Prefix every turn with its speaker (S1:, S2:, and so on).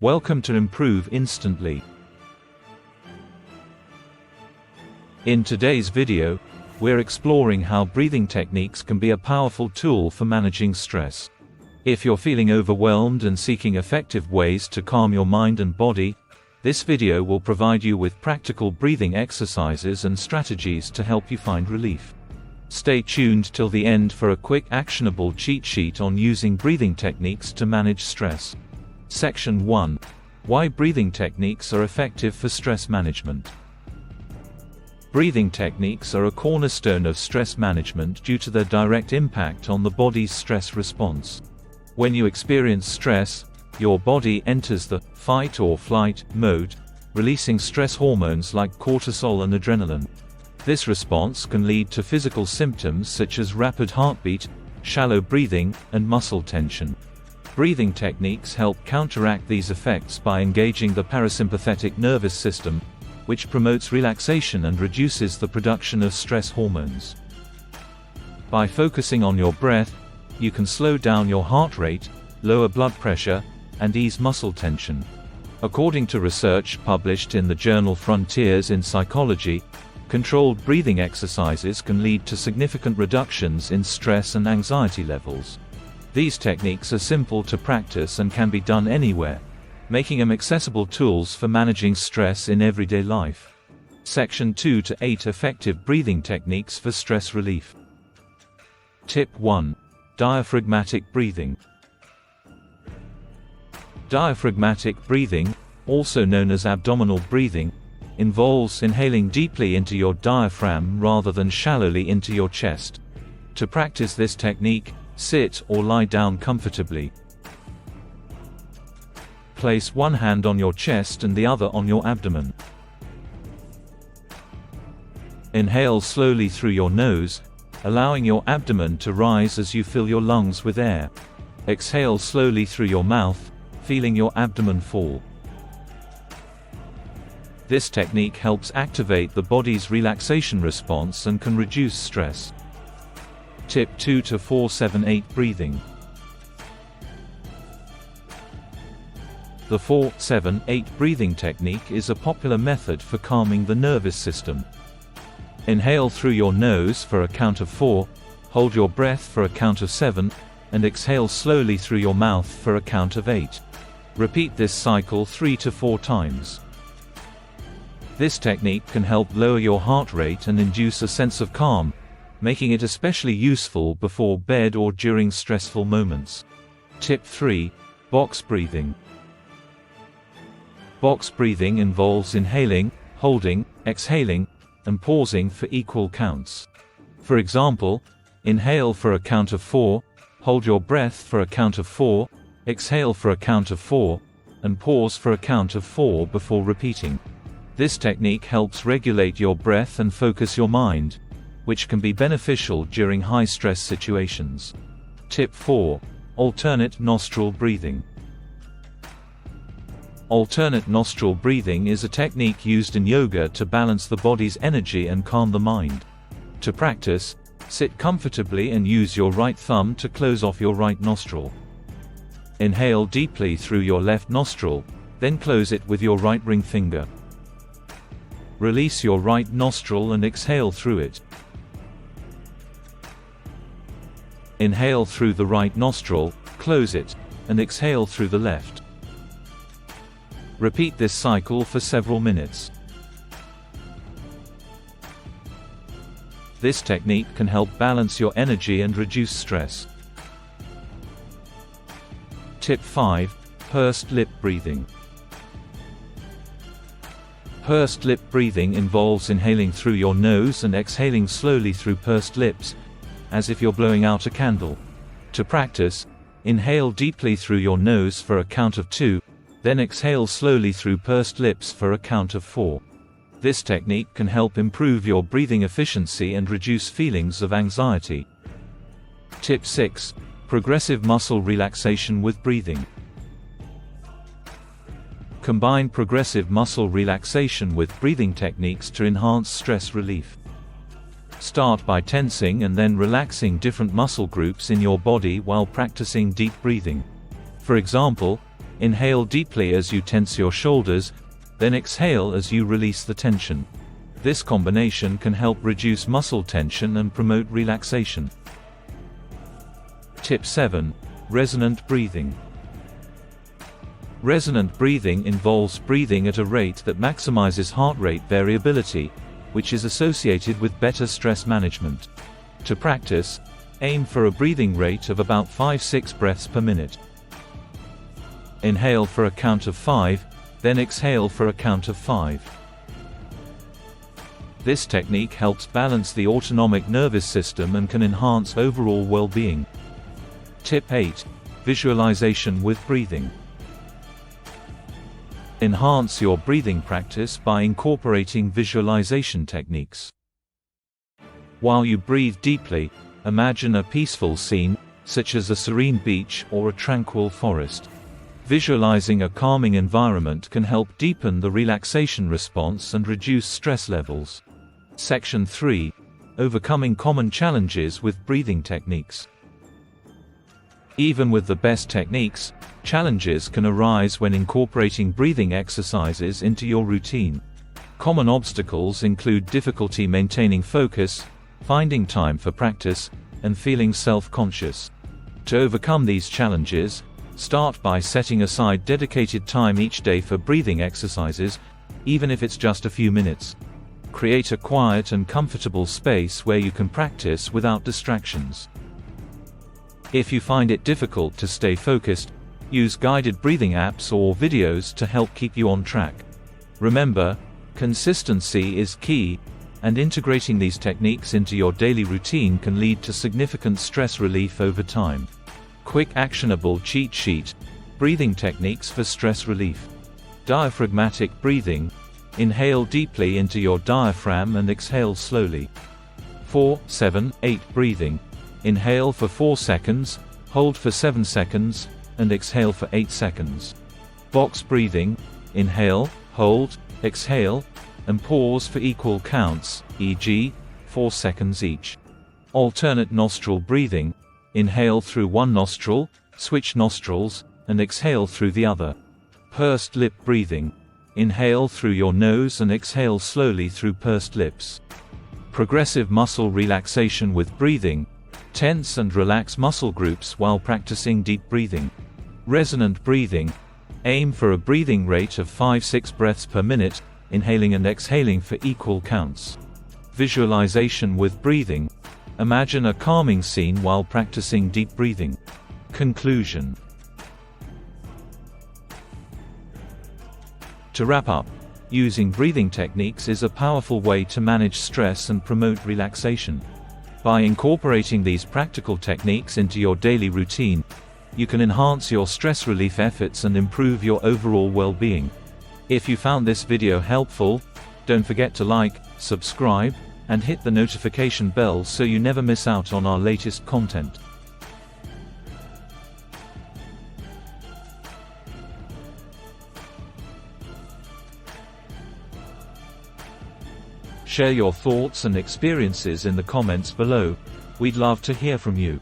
S1: Welcome to Improve Instantly. In today's video, we're exploring how breathing techniques can be a powerful tool for managing stress. If you're feeling overwhelmed and seeking effective ways to calm your mind and body, this video will provide you with practical breathing exercises and strategies to help you find relief. Stay tuned till the end for a quick actionable cheat sheet on using breathing techniques to manage stress. Section 1. Why breathing techniques are effective for stress management. Breathing techniques are a cornerstone of stress management due to their direct impact on the body's stress response. When you experience stress, your body enters the fight or flight mode, releasing stress hormones like cortisol and adrenaline. This response can lead to physical symptoms such as rapid heartbeat, shallow breathing, and muscle tension. Breathing techniques help counteract these effects by engaging the parasympathetic nervous system, which promotes relaxation and reduces the production of stress hormones. By focusing on your breath, you can slow down your heart rate, lower blood pressure, and ease muscle tension. According to research published in the journal Frontiers in Psychology, controlled breathing exercises can lead to significant reductions in stress and anxiety levels. These techniques are simple to practice and can be done anywhere, making them accessible tools for managing stress in everyday life. Section 2 to 8 Effective breathing techniques for stress relief. Tip 1. Diaphragmatic breathing. Diaphragmatic breathing, also known as abdominal breathing, involves inhaling deeply into your diaphragm rather than shallowly into your chest. To practice this technique, sit or lie down comfortably. Place one hand on your chest and the other on your abdomen. Inhale slowly through your nose, allowing your abdomen to rise as you fill your lungs with air. Exhale slowly through your mouth, feeling your abdomen fall. This technique helps activate the body's relaxation response and can reduce stress. Tip 2 to 4-7-8 breathing. The 4-7-8 breathing technique is a popular method for calming the nervous system. Inhale through your nose for a count of 4, hold your breath for a count of 7, and exhale slowly through your mouth for a count of 8. Repeat this cycle 3 to 4 times. This technique can help lower your heart rate and induce a sense of calm, making it especially useful before bed or during stressful moments. Tip 3. Box breathing. Box breathing involves inhaling, holding, exhaling, and pausing for equal counts. For example, inhale for a count of 4, hold your breath for a count of 4, exhale for a count of 4, and pause for a count of 4 before repeating. This technique helps regulate your breath and focus your mind, which can be beneficial during high-stress situations. Tip 4. Alternate nostril breathing. Alternate nostril breathing is a technique used in yoga to balance the body's energy and calm the mind. To practice, sit comfortably and use your right thumb to close off your right nostril. Inhale deeply through your left nostril, then close it with your right ring finger. Release your right nostril and exhale through it. Inhale through the right nostril, close it, and exhale through the left. Repeat this cycle for several minutes. This technique can help balance your energy and reduce stress. Tip 5. Pursed lip breathing. Pursed lip breathing involves inhaling through your nose and exhaling slowly through pursed lips, as if you're blowing out a candle. To practice, inhale deeply through your nose for a count of 2, then exhale slowly through pursed lips for a count of 4. This technique can help improve your breathing efficiency and reduce feelings of anxiety. Tip 6. Progressive muscle relaxation with breathing. Combine progressive muscle relaxation with breathing techniques to enhance stress relief. Start by tensing and then relaxing different muscle groups in your body while practicing deep breathing. For example, Inhale deeply as you tense your shoulders, then exhale as you release the tension. This combination can help reduce muscle tension and promote relaxation. Tip 7. Resonant breathing. Resonant breathing involves breathing at a rate that maximizes heart rate variability, which is associated with better stress management. To practice, aim for a breathing rate of about 5-6 breaths per minute. Inhale for a count of 5, then exhale for a count of 5. This technique helps balance the autonomic nervous system and can enhance overall well-being. Tip 8. Visualization with breathing. Enhance your breathing practice by incorporating visualization techniques. While you breathe deeply, imagine a peaceful scene, such as a serene beach or a tranquil forest. Visualizing a calming environment can help deepen the relaxation response and reduce stress levels. Section 3. Overcoming common challenges with breathing techniques. Even with the best techniques, challenges can arise when incorporating breathing exercises into your routine. Common obstacles include difficulty maintaining focus, finding time for practice, and feeling self-conscious. To overcome these challenges, start by setting aside dedicated time each day for breathing exercises, even if it's just a few minutes. Create a quiet and comfortable space where you can practice without distractions. If you find it difficult to stay focused, use guided breathing apps or videos to help keep you on track. Remember, consistency is key, and integrating these techniques into your daily routine can lead to significant stress relief over time. Quick actionable cheat sheet: breathing techniques for stress relief. Diaphragmatic breathing: inhale deeply into your diaphragm and exhale slowly. 4-7-8 breathing: inhale for 4 seconds, hold for 7 seconds, and exhale for 8 seconds. Box breathing: inhale, hold, exhale, and pause for equal counts, e.g., 4 seconds each. Alternate nostril breathing: inhale through one nostril, switch nostrils, and exhale through the other. Pursed lip breathing: inhale through your nose and exhale slowly through pursed lips. Progressive muscle relaxation with breathing: tense and relax muscle groups while practicing deep breathing. Resonant breathing: aim for a breathing rate of 5-6 breaths per minute, inhaling and exhaling for equal counts. Visualization with breathing: imagine a calming scene while practicing deep breathing. Conclusion. To wrap up, using breathing techniques is a powerful way to manage stress and promote relaxation. By incorporating these practical techniques into your daily routine, you can enhance your stress relief efforts and improve your overall well-being. If you found this video helpful, don't forget to like, subscribe, and hit the notification bell so you never miss out on our latest content. Share your thoughts and experiences in the comments below. We'd love to hear from you.